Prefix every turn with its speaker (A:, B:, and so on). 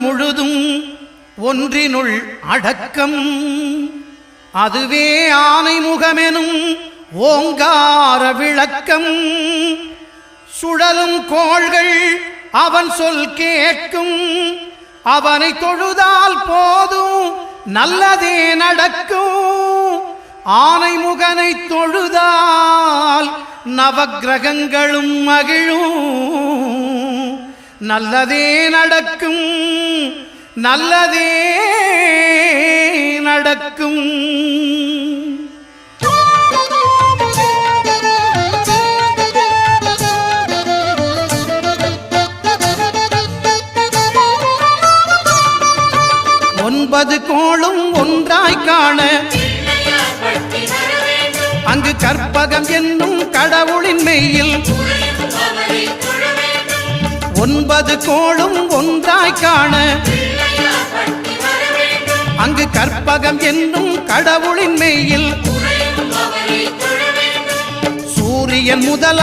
A: முழுதும் ஒன்றினுள் அடக்கம் அதுவே ஆனை முகமெனும் ஓங்கார விளக்கம். சுழலும் கோள்கள் அவன் சொல் கேட்கும், அவனை தொழுதால் போதும் நல்லதே நடக்கும். ஆனை முகனை தொழுதால் நவக்கிரகங்களும் மகிழும், நல்லதே நடக்கும், நல்லதே நடக்கும். ஒன்பது கோளும் ஒன்றாய் காண அங்கு கற்பகம் என்னும் கடவுளின் மெய்யில். ஒன்பது கோளும் ஒன்றாய் காண அங்கு கற்பகம் என்னும் கடவுளின் மெய்யில். சூரியன் முதல்